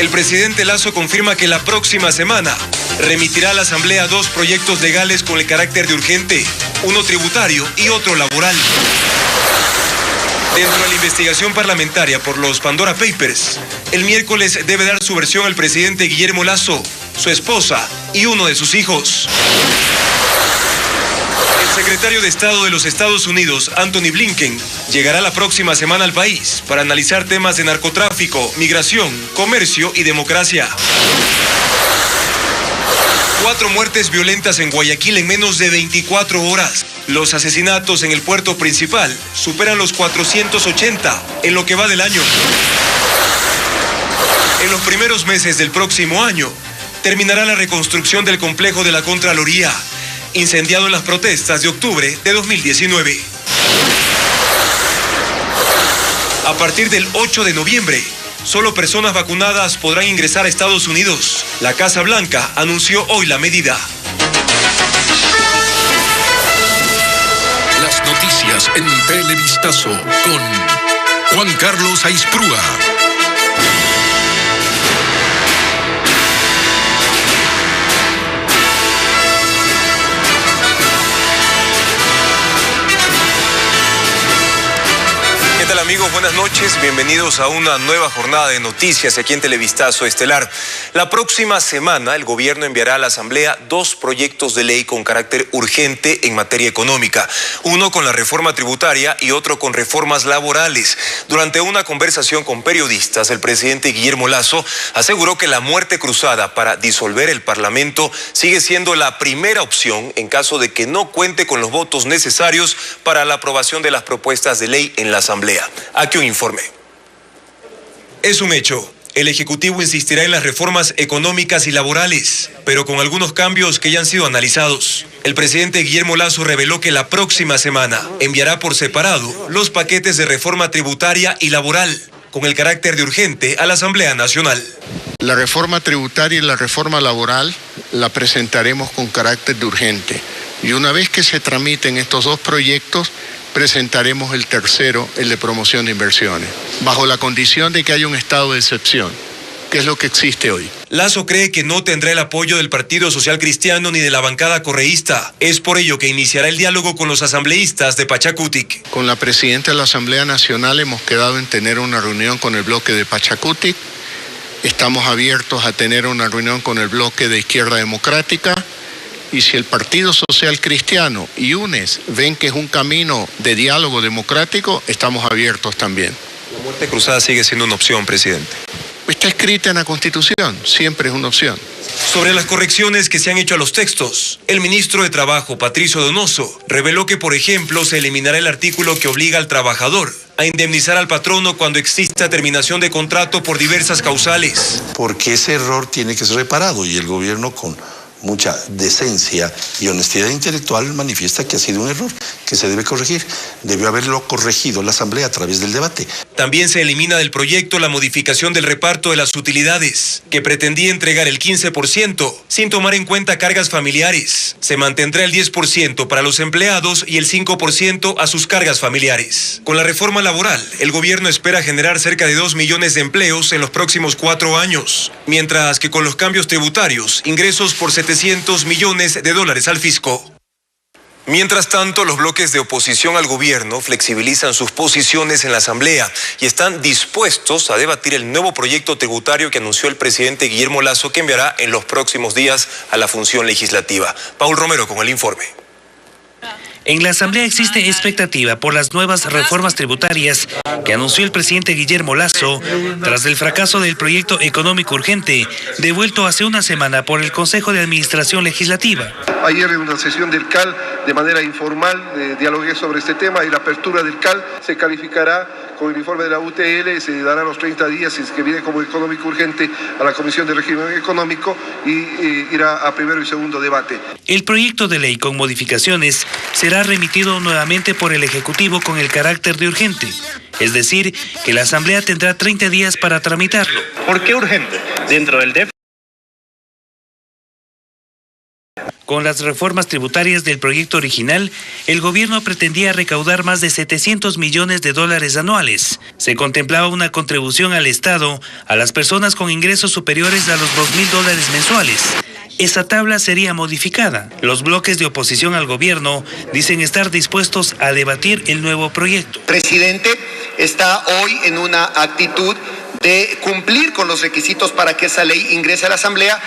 El presidente Lasso confirma que la próxima semana remitirá a la Asamblea 2 proyectos legales con el carácter de urgente, uno tributario y otro laboral. Dentro de la investigación parlamentaria por los Pandora Papers, el miércoles debe dar su versión el presidente Guillermo Lasso, su esposa y uno de sus hijos. El secretario de Estado de los Estados Unidos, Antony Blinken, llegará la próxima semana al país para analizar temas de narcotráfico, migración, comercio y democracia. 4 muertes violentas en Guayaquil en menos de 24 horas. Los asesinatos en el puerto principal superan los 480 en lo que va del año. En los primeros meses del próximo año, terminará la reconstrucción del complejo de la Contraloría, incendiado en las protestas de octubre de 2019. A partir del 8 de noviembre, solo personas vacunadas podrán ingresar a Estados Unidos. La Casa Blanca anunció hoy la medida. Las noticias en Televistazo con Juan Carlos Aizprúa. ¿Qué tal, amigos? Buenas noches, bienvenidos a una nueva jornada de noticias aquí en Televistazo Estelar. La próxima semana el gobierno enviará a la Asamblea 2 proyectos de ley con carácter urgente en materia económica, uno con la reforma tributaria y otro con reformas laborales. Durante una conversación con periodistas, el presidente Guillermo Lasso aseguró que la muerte cruzada para disolver el Parlamento sigue siendo la primera opción en caso de que no cuente con los votos necesarios para la aprobación de las propuestas de ley en la Asamblea. Aquí un informe. Es un hecho. El Ejecutivo insistirá en las reformas económicas y laborales, pero con algunos cambios que ya han sido analizados. El presidente Guillermo Lasso reveló que la próxima semana enviará por separado los paquetes de reforma tributaria y laboral, con el carácter de urgente a la Asamblea Nacional. La reforma tributaria y la reforma laboral la presentaremos con carácter de urgente. Y una vez que se tramiten estos 2 proyectos, presentaremos el tercero, el de promoción de inversiones, bajo la condición de que haya un estado de excepción, que es lo que existe hoy. Lasso cree que no tendrá el apoyo del Partido Social Cristiano ni de la bancada correísta. Es por ello que iniciará el diálogo con los asambleístas de Pachacutic. Con la presidenta de la Asamblea Nacional hemos quedado en tener una reunión con el bloque de Pachacutic. Estamos abiertos a tener una reunión con el bloque de Izquierda Democrática. Y si el Partido Social Cristiano y UNES ven que es un camino de diálogo democrático, estamos abiertos también. La muerte cruzada sigue siendo una opción, presidente. Está escrita en la Constitución, siempre es una opción. Sobre las correcciones que se han hecho a los textos, el ministro de Trabajo, Patricio Donoso, reveló que, por ejemplo, se eliminará el artículo que obliga al trabajador a indemnizar al patrono cuando exista terminación de contrato por diversas causales. Porque ese error tiene que ser reparado y el gobierno con mucha decencia y honestidad intelectual manifiesta que ha sido un error, que se debe corregir. Debió haberlo corregido la Asamblea a través del debate. También se elimina del proyecto la modificación del reparto de las utilidades, que pretendía entregar el 15% sin tomar en cuenta cargas familiares. Se mantendrá el 10% para los empleados y el 5% a sus cargas familiares. Con la reforma laboral, el gobierno espera generar cerca de 2 millones de empleos en los próximos 4 años, mientras que con los cambios tributarios, ingresos por 700 millones de dólares al fisco. Mientras tanto, los bloques de oposición al gobierno flexibilizan sus posiciones en la Asamblea y están dispuestos a debatir el nuevo proyecto tributario que anunció el presidente Guillermo Lasso, que enviará en los próximos días a la función legislativa. Paul Romero con el informe. En la Asamblea existe expectativa por las nuevas reformas tributarias que anunció el presidente Guillermo Lasso tras el fracaso del proyecto económico urgente devuelto hace una semana por el Consejo de Administración Legislativa. Ayer en una sesión del CAL, de manera informal, dialogué sobre este tema y la apertura del CAL se calificará con el informe de la UTL, se darán los 30 días que viene como económico urgente a la Comisión de Régimen Económico y irá a primero y segundo debate. El proyecto de ley con modificaciones será remitido nuevamente por el Ejecutivo con el carácter de urgente, es decir, que la Asamblea tendrá 30 días para tramitarlo. ¿Por qué urgente? Dentro del déficit Con las reformas tributarias del proyecto original, el gobierno pretendía recaudar más de $700 millones anuales. Se contemplaba una contribución al Estado a las personas con ingresos superiores a los $2,000 mensuales. Esa tabla sería modificada. Los bloques de oposición al gobierno dicen estar dispuestos a debatir el nuevo proyecto. El presidente está hoy en una actitud de cumplir con los requisitos para que esa ley ingrese a la Asamblea.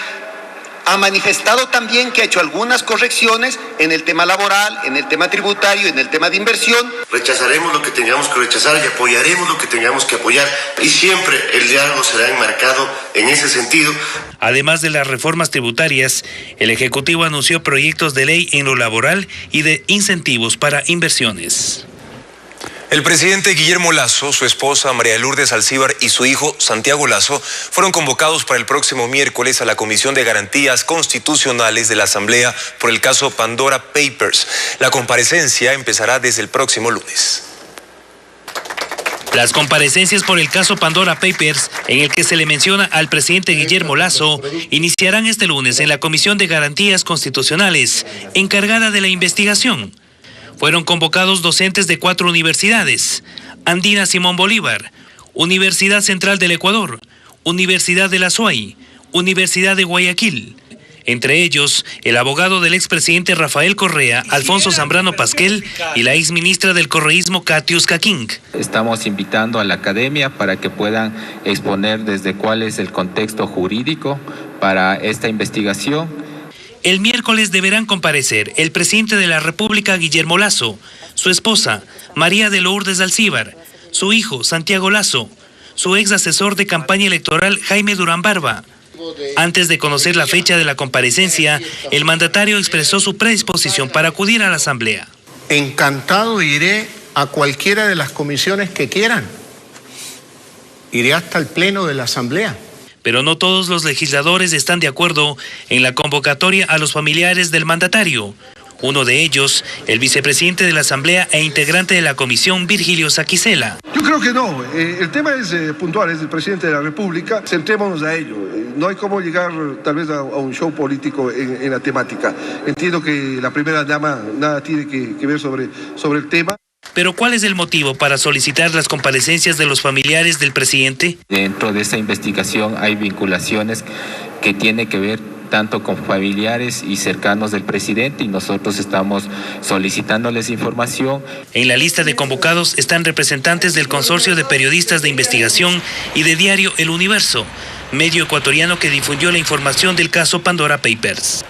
Ha manifestado también que ha hecho algunas correcciones en el tema laboral, en el tema tributario, en el tema de inversión. Rechazaremos lo que tengamos que rechazar y apoyaremos lo que tengamos que apoyar, y siempre el diálogo será enmarcado en ese sentido. Además de las reformas tributarias, el Ejecutivo anunció proyectos de ley en lo laboral y de incentivos para inversiones. El presidente Guillermo Lasso, su esposa María Lourdes Alcíbar y su hijo Santiago Lasso fueron convocados para el próximo miércoles a la Comisión de Garantías Constitucionales de la Asamblea por el caso Pandora Papers. La comparecencia empezará desde el próximo lunes. Las comparecencias por el caso Pandora Papers, en el que se le menciona al presidente Guillermo Lasso, iniciarán este lunes en la Comisión de Garantías Constitucionales, encargada de la investigación. Fueron convocados docentes de 4 universidades: Andina Simón Bolívar, Universidad Central del Ecuador, Universidad de la SUAY, Universidad de Guayaquil. Entre ellos, el abogado del expresidente Rafael Correa, Alfonso Zambrano Pasquel, y la exministra del correísmo, Katiuska King. Estamos invitando a la academia para que puedan exponer desde cuál es el contexto jurídico para esta investigación. El miércoles deberán comparecer el presidente de la República, Guillermo Lasso, su esposa, María de Lourdes Alcíbar, su hijo, Santiago Lasso, su ex asesor de campaña electoral, Jaime Durán Barba. Antes de conocer la fecha de la comparecencia, el mandatario expresó su predisposición para acudir a la Asamblea. Encantado iré a cualquiera de las comisiones que quieran. Iré hasta el pleno de la Asamblea. Pero no todos los legisladores están de acuerdo en la convocatoria a los familiares del mandatario. Uno de ellos, el vicepresidente de la Asamblea e integrante de la comisión, Virgilio Saquicela. Yo creo que no. El tema es puntual, es el presidente de la República. Centrémonos a ello. No hay cómo llegar tal vez a un show político en la temática. Entiendo que la primera dama nada tiene que ver sobre el tema. Pero ¿cuál es el motivo para solicitar las comparecencias de los familiares del presidente? Dentro de esta investigación hay vinculaciones que tienen que ver tanto con familiares y cercanos del presidente, y nosotros estamos solicitándoles información. En la lista de convocados están representantes del Consorcio de Periodistas de Investigación y de diario El Universo, medio ecuatoriano que difundió la información del caso Pandora Papers.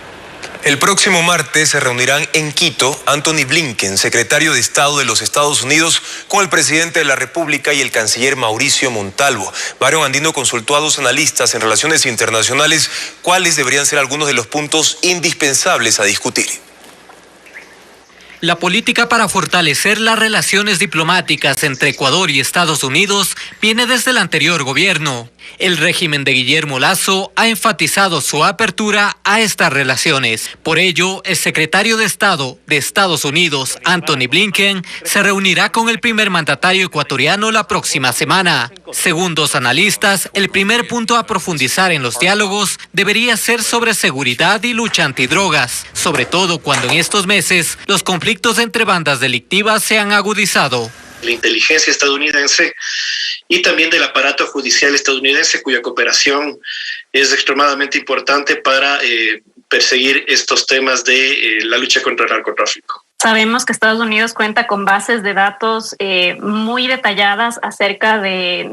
El próximo martes se reunirán en Quito Anthony Blinken, secretario de Estado de los Estados Unidos, con el presidente de la República y el canciller Mauricio Montalvo. Byron Andino consultó a 2 analistas en relaciones internacionales cuáles deberían ser algunos de los puntos indispensables a discutir. La política para fortalecer las relaciones diplomáticas entre Ecuador y Estados Unidos viene desde el anterior gobierno. El régimen de Guillermo Lasso ha enfatizado su apertura a estas relaciones. Por ello, el secretario de Estado de Estados Unidos, Anthony Blinken, se reunirá con el primer mandatario ecuatoriano la próxima semana. Según 2 analistas, el primer punto a profundizar en los diálogos debería ser sobre seguridad y lucha antidrogas, sobre todo cuando en estos meses los conflictos entre bandas delictivas se han agudizado. La inteligencia estadounidense y también del aparato judicial estadounidense, cuya cooperación es extremadamente importante para perseguir estos temas de la lucha contra el narcotráfico. Sabemos que Estados Unidos cuenta con bases de datos muy detalladas acerca de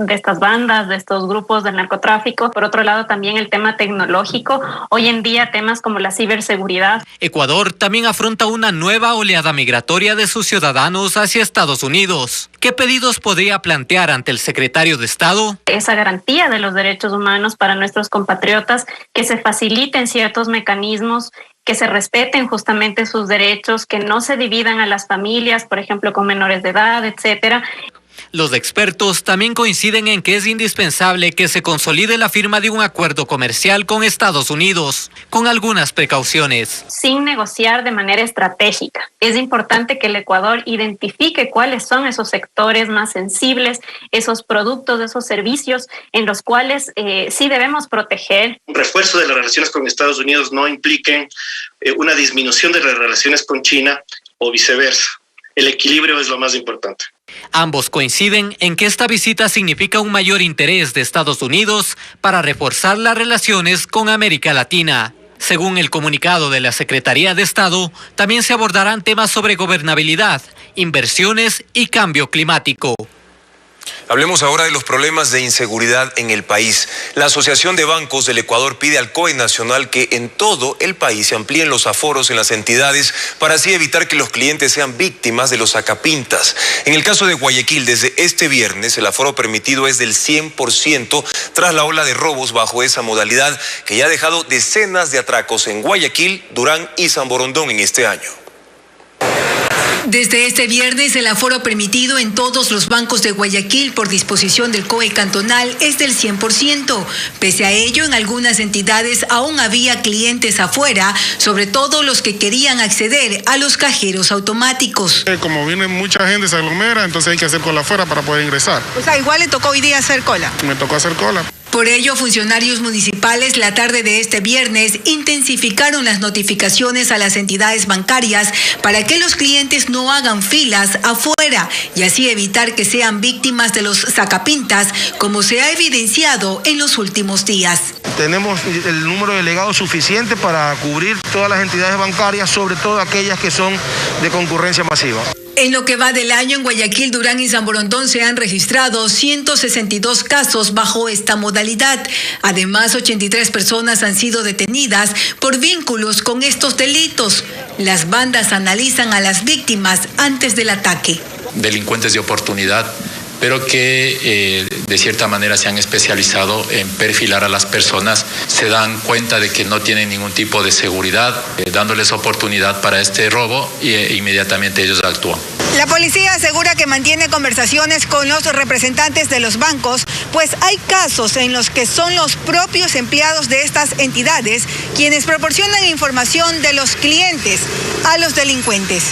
estas bandas, de estos grupos del narcotráfico. Por otro lado, también el tema tecnológico. Hoy en día, temas como la ciberseguridad. Ecuador también afronta una nueva oleada migratoria de sus ciudadanos hacia Estados Unidos. ¿Qué pedidos podría plantear ante el secretario de Estado? Esa garantía de los derechos humanos para nuestros compatriotas, que se faciliten ciertos mecanismos, que se respeten justamente sus derechos, que no se dividan a las familias, por ejemplo, con menores de edad, etcétera. Los expertos también coinciden en que es indispensable que se consolide la firma de un acuerdo comercial con Estados Unidos, con algunas precauciones. Sin negociar de manera estratégica. Es importante que el Ecuador identifique cuáles son esos sectores más sensibles, esos productos, esos servicios en los cuales sí debemos proteger. Un refuerzo de las relaciones con Estados Unidos no implique una disminución de las relaciones con China o viceversa. El equilibrio es lo más importante. Ambos coinciden en que esta visita significa un mayor interés de Estados Unidos para reforzar las relaciones con América Latina. Según el comunicado de la Secretaría de Estado, también se abordarán temas sobre gobernabilidad, inversiones y cambio climático. Hablemos ahora de los problemas de inseguridad en el país. La Asociación de Bancos del Ecuador pide al COE Nacional que en todo el país se amplíen los aforos en las entidades para así evitar que los clientes sean víctimas de los sacapintas. En el caso de Guayaquil, desde este viernes el aforo permitido es del 100% tras la ola de robos bajo esa modalidad que ya ha dejado decenas de atracos en Guayaquil, Durán y San Borondón en este año. Desde este viernes, el aforo permitido en todos los bancos de Guayaquil por disposición del COE cantonal es del 100%. Pese a ello, en algunas entidades aún había clientes afuera, sobre todo los que querían acceder a los cajeros automáticos. Como viene mucha gente, se aglomera, entonces hay que hacer cola afuera para poder ingresar. O sea, igual le tocó hoy día hacer cola. Me tocó hacer cola. Por ello, funcionarios municipales la tarde de este viernes intensificaron las notificaciones a las entidades bancarias para que los clientes no hagan filas afuera y así evitar que sean víctimas de los sacapintas, como se ha evidenciado en los últimos días. Tenemos el número de delegados suficiente para cubrir todas las entidades bancarias, sobre todo aquellas que son de concurrencia masiva. En lo que va del año, en Guayaquil, Durán y San Borondón se han registrado 162 casos bajo esta modalidad. Además, 83 personas han sido detenidas por vínculos con estos delitos. Las bandas analizan a las víctimas antes del ataque. Delincuentes de oportunidad, pero que de cierta manera se han especializado en perfilar a las personas, se dan cuenta de que no tienen ningún tipo de seguridad, dándoles oportunidad para este robo e inmediatamente ellos actúan. La policía asegura que mantiene conversaciones con los representantes de los bancos, pues hay casos en los que son los propios empleados de estas entidades quienes proporcionan información de los clientes a los delincuentes.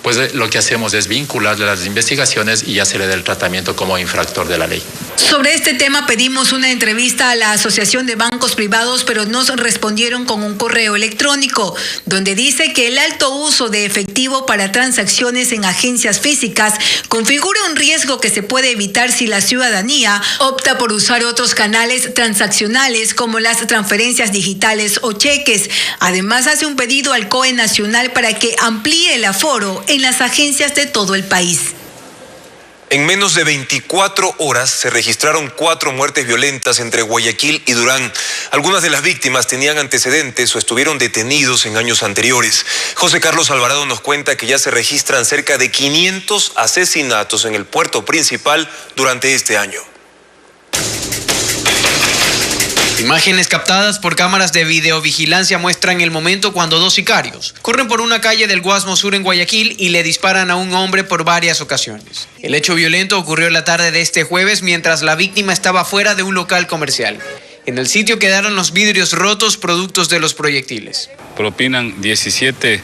Pues lo que hacemos es vincularle las investigaciones y hacerle el tratamiento como infractor de la ley. Sobre este tema pedimos una entrevista a la Asociación de Bancos Privados, pero nos respondieron con un correo electrónico, donde dice que el alto uso de efectivo para transacciones en agencias físicas configura un riesgo que se puede evitar si la ciudadanía opta por usar otros canales transaccionales como las transferencias digitales o cheques. Además, hace un pedido al COE Nacional para que amplíe el aforo en las agencias de todo el país. En menos de 24 horas se registraron 4 muertes violentas entre Guayaquil y Durán. Algunas de las víctimas tenían antecedentes o estuvieron detenidos en años anteriores. José Carlos Alvarado nos cuenta que ya se registran cerca de 500 asesinatos en el puerto principal durante este año. Imágenes captadas por cámaras de videovigilancia muestran el momento cuando 2 sicarios corren por una calle del Guasmo Sur en Guayaquil y le disparan a un hombre por varias ocasiones. El hecho violento ocurrió la tarde de este jueves mientras la víctima estaba fuera de un local comercial. En el sitio quedaron los vidrios rotos productos de los proyectiles. Propinan 17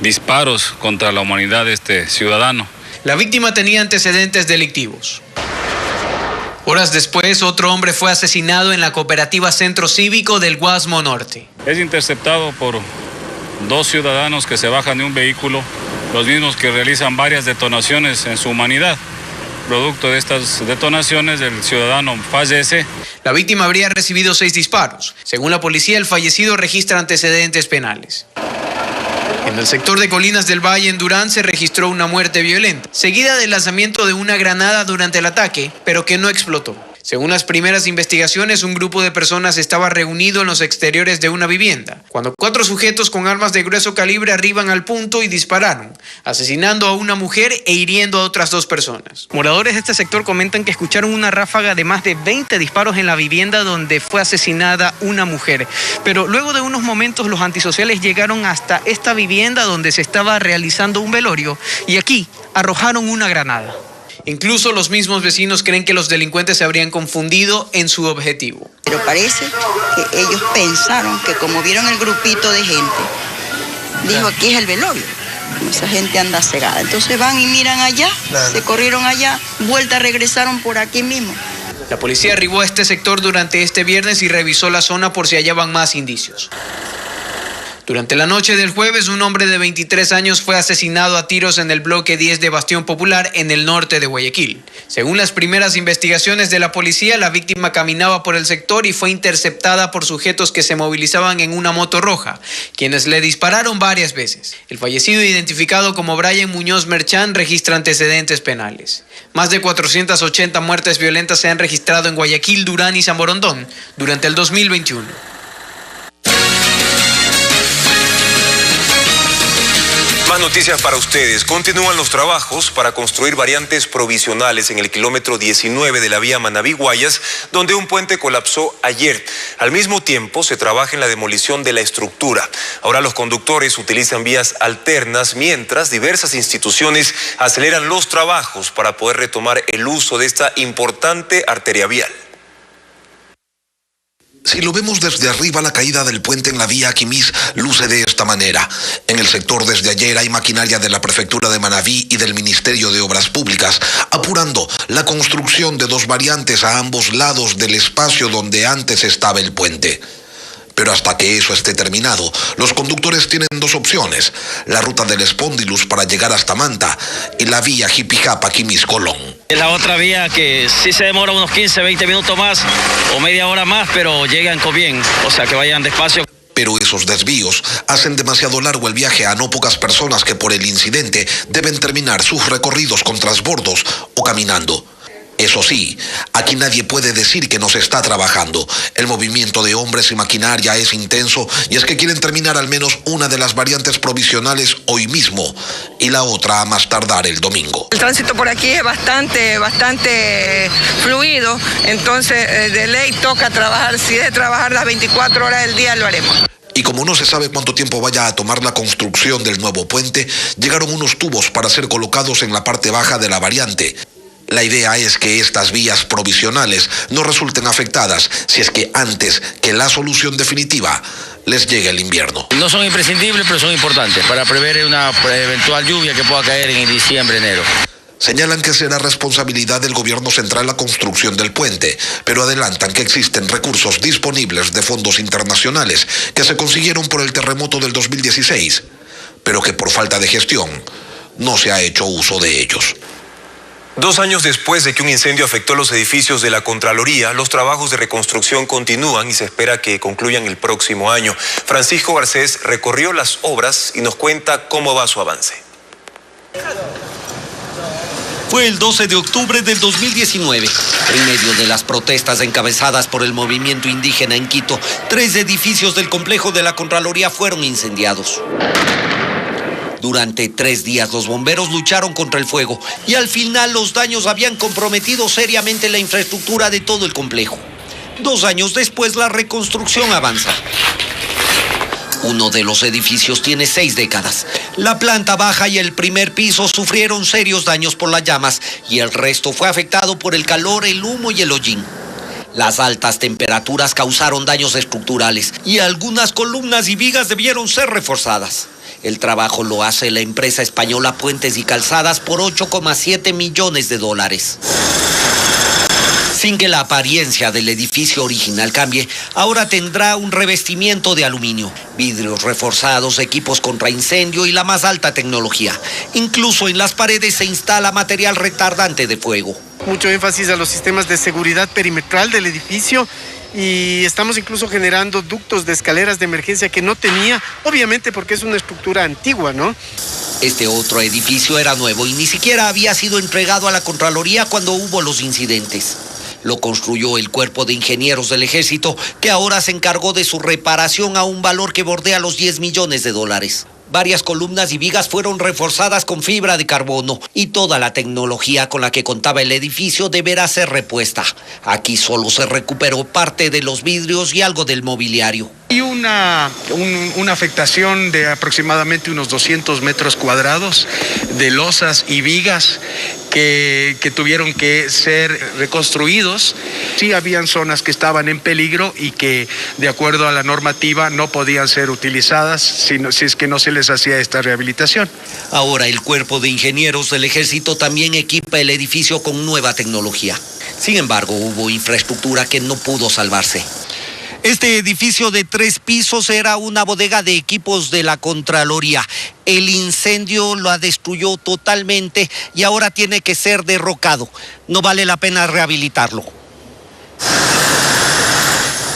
disparos contra la humanidad de este ciudadano. La víctima tenía antecedentes delictivos. Horas después, otro hombre fue asesinado en la cooperativa Centro Cívico del Guasmo Norte. Es interceptado por 2 ciudadanos que se bajan de un vehículo, los mismos que realizan varias detonaciones en su humanidad. Producto de estas detonaciones, el ciudadano fallece. La víctima habría recibido 6 disparos. Según la policía, el fallecido registra antecedentes penales. En el sector de Colinas del Valle, en Durán, se registró una muerte violenta, seguida del lanzamiento de una granada durante el ataque, pero que no explotó. Según las primeras investigaciones, un grupo de personas estaba reunido en los exteriores de una vivienda, cuando 4 sujetos con armas de grueso calibre arriban al punto y dispararon, asesinando a una mujer e hiriendo a otras 2 personas. Moradores de este sector comentan que escucharon una ráfaga de más de 20 disparos en la vivienda donde fue asesinada una mujer. Pero luego de unos momentos los antisociales llegaron hasta esta vivienda donde se estaba realizando un velorio y aquí arrojaron una granada. Incluso los mismos vecinos creen que los delincuentes se habrían confundido en su objetivo. Pero parece que ellos pensaron que como vieron el grupito de gente, dijo aquí es el velorio. Esa gente anda cegada. Entonces van y miran allá, se corrieron allá, vuelta regresaron por aquí mismo. La policía arribó a este sector durante este viernes y revisó la zona por si hallaban más indicios. Durante la noche del jueves, un hombre de 23 años fue asesinado a tiros en el bloque 10 de Bastión Popular en el norte de Guayaquil. Según las primeras investigaciones de la policía, la víctima caminaba por el sector y fue interceptada por sujetos que se movilizaban en una moto roja, quienes le dispararon varias veces. El fallecido, identificado como Brian Muñoz Merchán, registra antecedentes penales. Más de 480 muertes violentas se han registrado en Guayaquil, Durán y San Borondón durante el 2021. Más noticias para ustedes. Continúan los trabajos para construir variantes provisionales en el kilómetro 19 de la vía Manabí-Guayas, donde un puente colapsó ayer. Al mismo tiempo, se trabaja en la demolición de la estructura. Ahora los conductores utilizan vías alternas, mientras diversas instituciones aceleran los trabajos para poder retomar el uso de esta importante arteria vial. Si lo vemos desde arriba, la caída del puente en la vía Aquimis luce de esta manera. En el sector desde ayer hay maquinaria de la Prefectura de Manabí y del Ministerio de Obras Públicas, apurando la construcción de dos variantes a ambos lados del espacio donde antes estaba el puente. Pero hasta que eso esté terminado, los conductores tienen dos opciones: la ruta del Espóndilus para llegar hasta Manta y la vía Jipijapa-Quimis-Colón. La otra vía que sí se demora unos 15, 20 minutos más o media hora más, pero llegan con bien, o sea que vayan despacio. Pero esos desvíos hacen demasiado largo el viaje a no pocas personas que por el incidente deben terminar sus recorridos con transbordos o caminando. Eso sí, aquí nadie puede decir que no se está trabajando. El movimiento de hombres y maquinaria es intenso y es que quieren terminar al menos una de las variantes provisionales hoy mismo y la otra a más tardar el domingo. El tránsito por aquí es bastante fluido, entonces de ley toca trabajar. Si es de trabajar las 24 horas del día, lo haremos. Y como no se sabe cuánto tiempo vaya a tomar la construcción del nuevo puente, llegaron unos tubos para ser colocados en la parte baja de la variante. La idea es que estas vías provisionales no resulten afectadas si es que antes que la solución definitiva les llegue el invierno. No son imprescindibles, pero son importantes para prever una eventual lluvia que pueda caer en diciembre, enero. Señalan que será responsabilidad del gobierno central la construcción del puente, pero adelantan que existen recursos disponibles de fondos internacionales que se consiguieron por el terremoto del 2016, pero que por falta de gestión no se ha hecho uso de ellos. 2 años después de que un incendio afectó los edificios de la Contraloría, los trabajos de reconstrucción continúan y se espera que concluyan el próximo año. Francisco Garcés recorrió las obras y nos cuenta cómo va su avance. Fue el 12 de octubre del 2019. En medio de las protestas encabezadas por el movimiento indígena en Quito, 3 edificios del complejo de la Contraloría fueron incendiados. Durante 3 días los bomberos lucharon contra el fuego y al final los daños habían comprometido seriamente la infraestructura de todo el complejo. 2 años después la reconstrucción avanza. Uno de los edificios tiene 6 décadas. La planta baja y el primer piso sufrieron serios daños por las llamas y el resto fue afectado por el calor, el humo y el hollín. Las altas temperaturas causaron daños estructurales y algunas columnas y vigas debieron ser reforzadas. El trabajo lo hace la empresa española Puentes y Calzadas por $8,7 millones. Sin que la apariencia del edificio original cambie, ahora tendrá un revestimiento de aluminio, vidrios reforzados, equipos contra incendio y la más alta tecnología. Incluso en las paredes se instala material retardante de fuego. Mucho énfasis a los sistemas de seguridad perimetral del edificio y estamos incluso generando ductos de escaleras de emergencia que no tenía, obviamente porque es una estructura antigua, ¿no? Este otro edificio era nuevo y ni siquiera había sido entregado a la Contraloría cuando hubo los incidentes. Lo construyó el Cuerpo de Ingenieros del Ejército, que ahora se encargó de su reparación a un valor que bordea los $10 millones. Varias columnas y vigas fueron reforzadas con fibra de carbono y toda la tecnología con la que contaba el edificio deberá ser repuesta. Aquí solo se recuperó parte de los vidrios y algo del mobiliario. Y una afectación de aproximadamente unos 200 metros cuadrados de losas y vigas que tuvieron que ser reconstruidos. Sí habían zonas que estaban en peligro y que de acuerdo a la normativa no podían ser utilizadas si es que no se les hacía esta rehabilitación. Ahora el Cuerpo de Ingenieros del Ejército también equipa el edificio con nueva tecnología. Sin embargo, hubo infraestructura que no pudo salvarse. Este edificio de 3 pisos era una bodega de equipos de la Contraloría. El incendio lo destruyó totalmente y ahora tiene que ser derrocado. No vale la pena rehabilitarlo.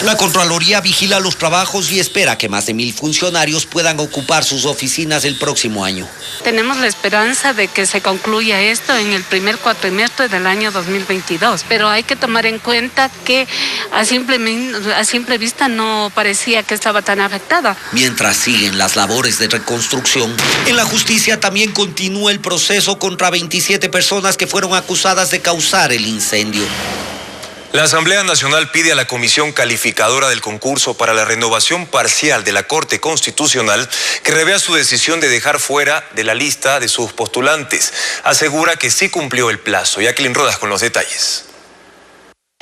La Contraloría vigila los trabajos y espera que más de 1,000 funcionarios puedan ocupar sus oficinas el próximo año. Tenemos la esperanza de que se concluya esto en el primer cuatrimestre del año 2022, pero hay que tomar en cuenta que a simple vista no parecía que estaba tan afectada. Mientras siguen las labores de reconstrucción, en la justicia también continúa el proceso contra 27 personas que fueron acusadas de causar el incendio. La Asamblea Nacional pide a la Comisión Calificadora del Concurso para la Renovación Parcial de la Corte Constitucional que revea su decisión de dejar fuera de la lista de sus postulantes. Asegura que sí cumplió el plazo. Jacqueline Rodas con los detalles.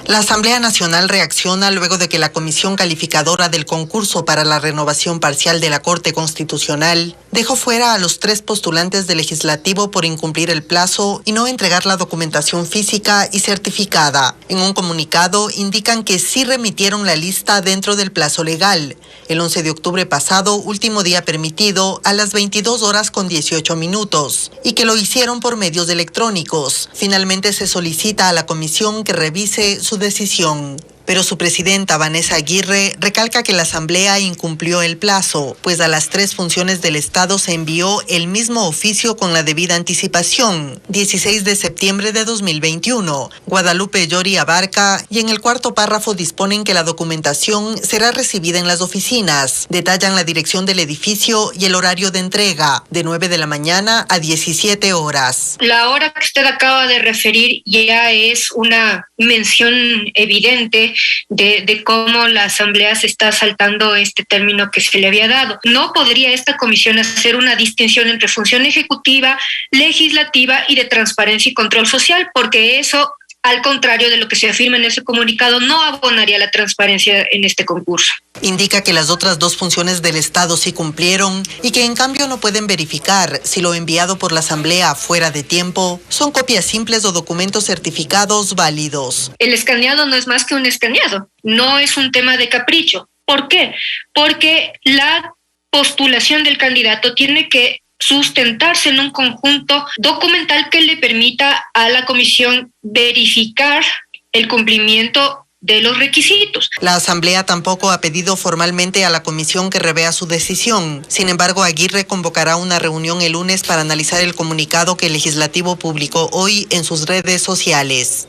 La Asamblea Nacional reacciona luego de que la Comisión Calificadora del Concurso para la Renovación Parcial de la Corte Constitucional dejó fuera a los 3 postulantes del Legislativo por incumplir el plazo y no entregar la documentación física y certificada. En un comunicado indican que sí remitieron la lista dentro del plazo legal, el 11 de octubre pasado, último día permitido, a las 22:18, y que lo hicieron por medios electrónicos. Finalmente se solicita a la comisión que revise su decisión. Pero su presidenta, Vanessa Aguirre, recalca que la Asamblea incumplió el plazo, pues a las 3 funciones del Estado se envió el mismo oficio con la debida anticipación, 16 de septiembre de 2021. Guadalupe Llori abarca y en el 4º párrafo disponen que la documentación será recibida en las oficinas. Detallan la dirección del edificio y el horario de entrega, de 9 de la mañana a 17 horas. La hora que usted acaba de referir ya es una mención evidente de cómo la Asamblea se está saltando este término que se le había dado. No podría esta comisión hacer una distinción entre función ejecutiva, legislativa y de transparencia y control social, porque eso, al contrario de lo que se afirma en ese comunicado, no abonaría la transparencia en este concurso. Indica que las otras 2 funciones del Estado sí cumplieron y que en cambio no pueden verificar si lo enviado por la Asamblea fuera de tiempo son copias simples o documentos certificados válidos. El escaneado no es más que un escaneado, no es un tema de capricho. ¿Por qué? Porque la postulación del candidato tiene que sustentarse en un conjunto documental que le permita a la comisión verificar el cumplimiento de los requisitos. La Asamblea tampoco ha pedido formalmente a la comisión que revea su decisión. Sin embargo, Aguirre convocará una reunión el lunes para analizar el comunicado que el Legislativo publicó hoy en sus redes sociales.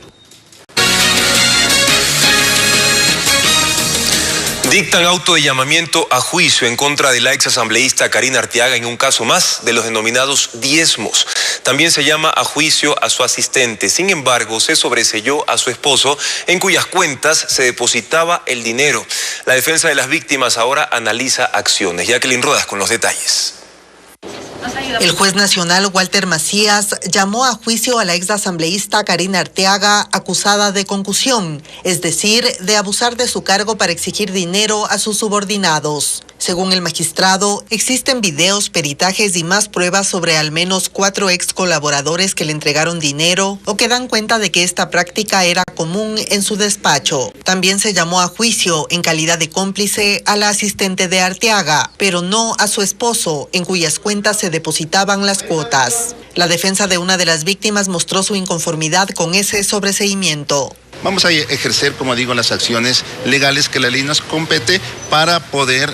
Dictan auto de llamamiento a juicio en contra de la exasambleísta Karina Arteaga en un caso más de los denominados diezmos. También se llama a juicio a su asistente. Sin embargo, se sobreseyó a su esposo, en cuyas cuentas se depositaba el dinero. La defensa de las víctimas ahora analiza acciones. Jacqueline Rodas con los detalles. El juez nacional Walter Macías llamó a juicio a la exasambleísta Karina Arteaga, acusada de concusión, es decir, de abusar de su cargo para exigir dinero a sus subordinados. Según el magistrado, existen videos, peritajes y más pruebas sobre al menos 4 ex colaboradores que le entregaron dinero o que dan cuenta de que esta práctica era común en su despacho. También se llamó a juicio en calidad de cómplice a la asistente de Arteaga, pero no a su esposo, en cuyas cuentas se depositaban las cuotas. La defensa de una de las víctimas mostró su inconformidad con ese sobreseimiento. Vamos a ejercer, como digo, las acciones legales que la ley nos compete para poder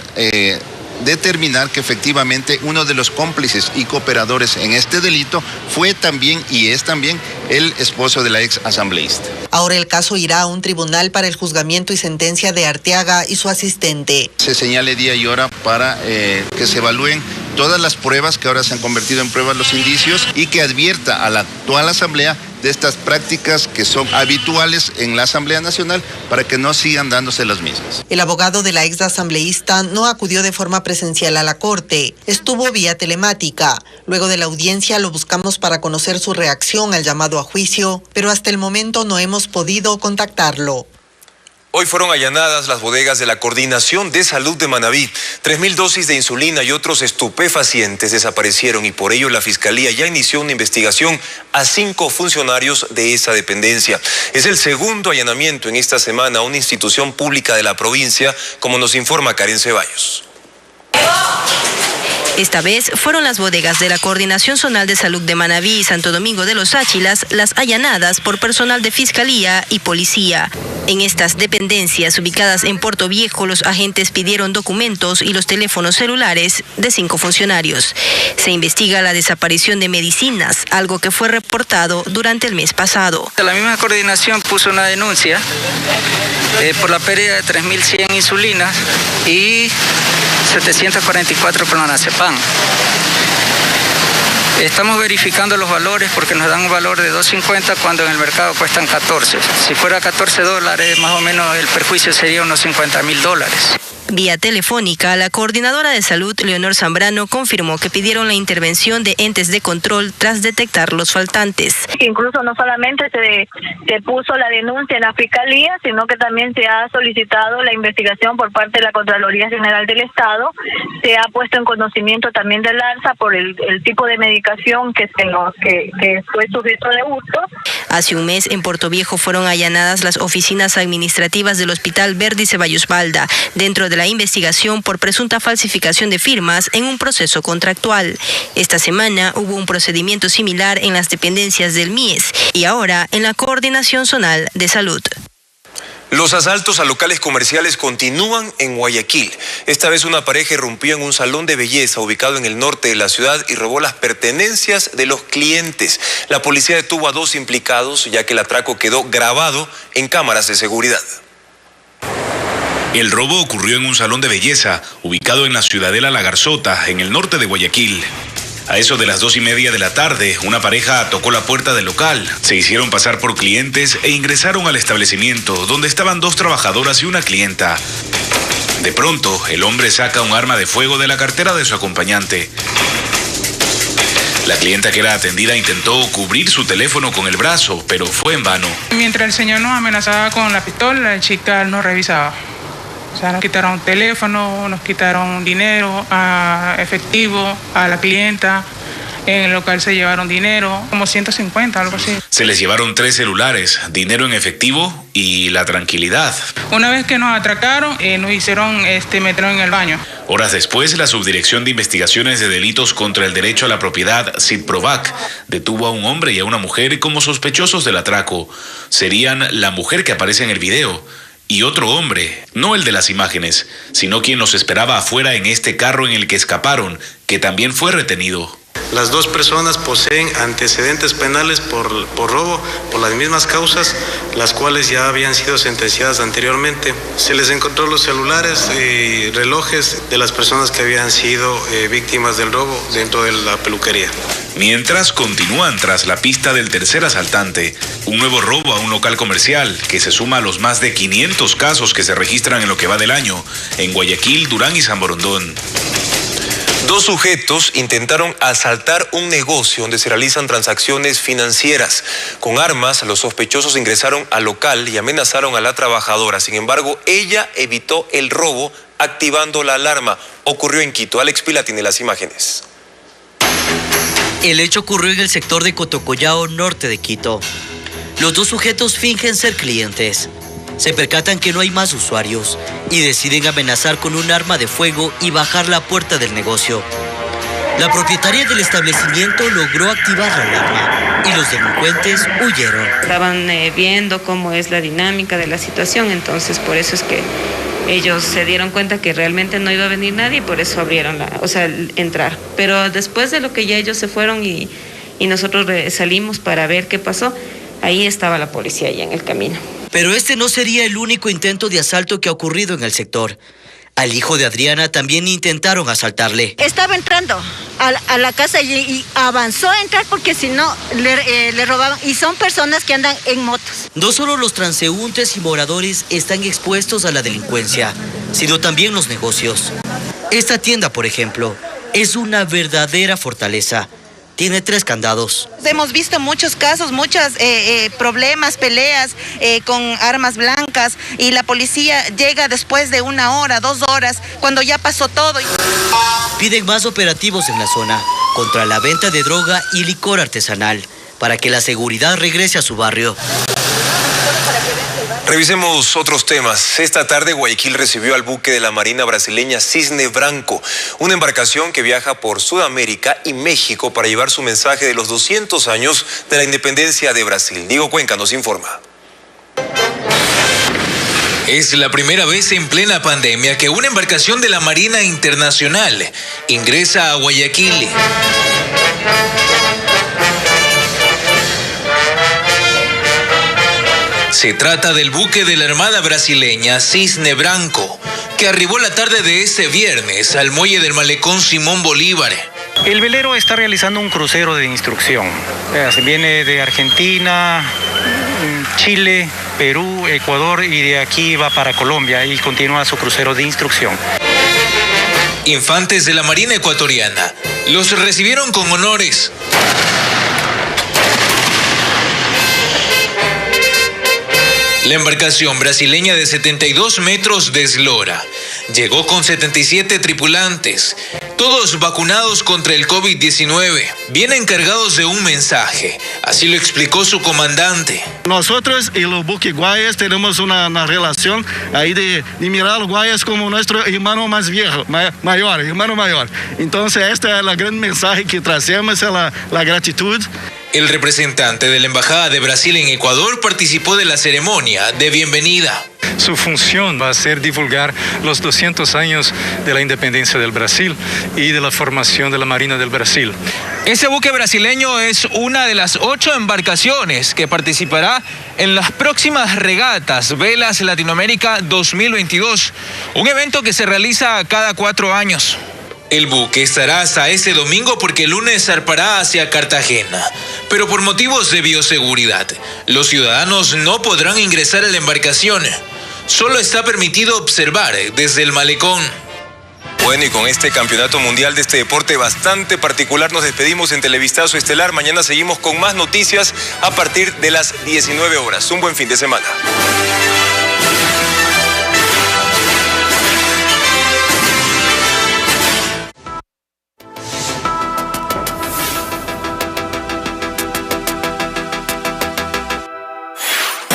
determinar que efectivamente uno de los cómplices y cooperadores en este delito fue también y es también el esposo de la ex asambleísta. Ahora el caso irá a un tribunal para el juzgamiento y sentencia de Arteaga y su asistente. Se señale día y hora para que se evalúen todas las pruebas que ahora se han convertido en pruebas, los indicios, y que advierta a la actual asamblea de estas prácticas que son habituales en la Asamblea Nacional para que no sigan dándose las mismas. El abogado de la ex asambleísta no acudió de forma presencial a la corte, estuvo vía telemática. Luego de la audiencia lo buscamos para conocer su reacción al llamado a juicio, pero hasta el momento no hemos podido contactarlo. Hoy fueron allanadas las bodegas de la Coordinación de Salud de Manabí. 3.000 dosis de insulina y otros estupefacientes desaparecieron y por ello la Fiscalía ya inició una investigación a 5 funcionarios de esa dependencia. Es el segundo allanamiento en esta semana a una institución pública de la provincia, como nos informa Karen Ceballos. Esta vez fueron las bodegas de la Coordinación Zonal de Salud de Manabí y Santo Domingo de los Áchilas las allanadas por personal de Fiscalía y Policía. En estas dependencias ubicadas en Puerto Viejo, los agentes pidieron documentos y los teléfonos celulares de 5 funcionarios. Se investiga la desaparición de medicinas, algo que fue reportado durante el mes pasado. La misma coordinación puso una denuncia por la pérdida de 3.100 insulinas y 744 clonazepam. Estamos verificando los valores porque nos dan un valor de $2.50 cuando en el mercado cuestan 14. Si fuera $14, más o menos el perjuicio sería unos $50.000. Vía telefónica, la coordinadora de salud, Leonor Zambrano, confirmó que pidieron la intervención de entes de control tras detectar los faltantes. Incluso no solamente se puso la denuncia en la Fiscalía, sino que también se ha solicitado la investigación por parte de la Contraloría General del Estado. Se ha puesto en conocimiento también del ARSA por el tipo de medicación que fue sujeto de hurto. Hace un mes, en Puerto Viejo fueron allanadas las oficinas administrativas del Hospital Verdi Ceballos Balda, dentro de la investigación por presunta falsificación de firmas en un proceso contractual. Esta semana hubo un procedimiento similar en las dependencias del MIES y ahora en la Coordinación Zonal de Salud. Los asaltos a locales comerciales continúan en Guayaquil. Esta vez una pareja irrumpió en un salón de belleza ubicado en el norte de la ciudad y robó las pertenencias de los clientes. La policía detuvo a 2 implicados ya que el atraco quedó grabado en cámaras de seguridad. El robo ocurrió en un salón de belleza ubicado en la Ciudadela La Garzota, en el norte de Guayaquil. A eso de las 2:30 de la tarde, una pareja tocó la puerta del local. Se hicieron pasar por clientes e ingresaron al establecimiento, donde estaban 2 trabajadoras y una clienta. De pronto, el hombre saca un arma de fuego de la cartera de su acompañante. La clienta que era atendida intentó cubrir su teléfono con el brazo, pero fue en vano. Mientras el señor nos amenazaba con la pistola, la chica nos revisaba. O sea, nos quitaron teléfono, nos quitaron dinero, efectivo a la clienta. En el local se llevaron dinero, como 150, algo así. Se les llevaron 3 celulares, dinero en efectivo y la tranquilidad. Una vez que nos atracaron, nos hicieron meternos en el baño. Horas después, la Subdirección de Investigaciones de Delitos contra el Derecho a la Propiedad, SIDPROVAC, detuvo a un hombre y a una mujer como sospechosos del atraco. Serían la mujer que aparece en el video y otro hombre, no el de las imágenes, sino quien los esperaba afuera en este carro en el que escaparon, que también fue retenido. Las 2 personas poseen antecedentes penales por robo, por las mismas causas, las cuales ya habían sido sentenciadas anteriormente. Se les encontró los celulares y relojes de las personas que habían sido víctimas del robo dentro de la peluquería. Mientras continúan tras la pista del tercer asaltante, un nuevo robo a un local comercial que se suma a los más de 500 casos que se registran en lo que va del año en Guayaquil, Durán y San Borondón. 2 sujetos intentaron asaltar un negocio donde se realizan transacciones financieras. Con armas, los sospechosos ingresaron al local y amenazaron a la trabajadora. Sin embargo, ella evitó el robo activando la alarma. Ocurrió en Quito. Alex Pila tiene las imágenes. El hecho ocurrió en el sector de Cotocollao, norte de Quito. Los 2 sujetos fingen ser clientes. Se percatan que no hay más usuarios y deciden amenazar con un arma de fuego y bajar la puerta del negocio. La propietaria del establecimiento logró activar la alarma y los delincuentes huyeron. Estaban viendo cómo es la dinámica de la situación, entonces por eso es que ellos se dieron cuenta que realmente no iba a venir nadie y por eso abrieron entrar. Pero después de lo que ya ellos se fueron y nosotros salimos para ver qué pasó, ahí estaba la policía ya en el camino. Pero este no sería el único intento de asalto que ha ocurrido en el sector. Al hijo de Adriana también intentaron asaltarle. Estaba entrando a la casa y avanzó a entrar porque si no le robaban. Y son personas que andan en motos. No solo los transeúntes y moradores están expuestos a la delincuencia, sino también los negocios. Esta tienda, por ejemplo, es una verdadera fortaleza. Tiene 3 candados. Hemos visto muchos casos, muchos problemas, peleas con armas blancas y la policía llega después de 1 hora, 2 horas, cuando ya pasó todo. Piden más operativos en la zona contra la venta de droga y licor artesanal para que la seguridad regrese a su barrio. Revisemos otros temas. Esta tarde Guayaquil recibió al buque de la Marina brasileña Cisne Branco, una embarcación que viaja por Sudamérica y México para llevar su mensaje de los 200 años de la independencia de Brasil. Diego Cuenca nos informa. Es la primera vez en plena pandemia que una embarcación de la Marina Internacional ingresa a Guayaquil. Se trata del buque de la Armada brasileña Cisne Branco, que arribó la tarde de este viernes al muelle del malecón Simón Bolívar. El velero está realizando un crucero de instrucción. Viene de Argentina, Chile, Perú, Ecuador y de aquí va para Colombia y continúa su crucero de instrucción. Infantes de la Marina ecuatoriana los recibieron con honores. La embarcación brasileña de 72 metros de eslora llegó con 77 tripulantes, todos vacunados contra el COVID-19. Vienen cargados de un mensaje, así lo explicó su comandante. Nosotros y los buques Guayas tenemos una relación ahí de mirar a los Guayas como nuestro hermano más viejo, hermano mayor. Entonces este es el gran mensaje que traemos, la gratitud. El representante de la Embajada de Brasil en Ecuador participó de la ceremonia de bienvenida. Su función va a ser divulgar los 200 años de la independencia del Brasil y de la formación de la Marina del Brasil. Ese buque brasileño es una de las 8 embarcaciones que participará en las próximas regatas Velas Latinoamérica 2022, un evento que se realiza cada 4 años. El buque estará hasta este domingo porque el lunes zarpará hacia Cartagena. Pero por motivos de bioseguridad, los ciudadanos no podrán ingresar a la embarcación. Solo está permitido observar desde el malecón. Bueno, y con este campeonato mundial de este deporte bastante particular nos despedimos en Televistazo Estelar. Mañana seguimos con más noticias a partir de las 19 horas. Un buen fin de semana.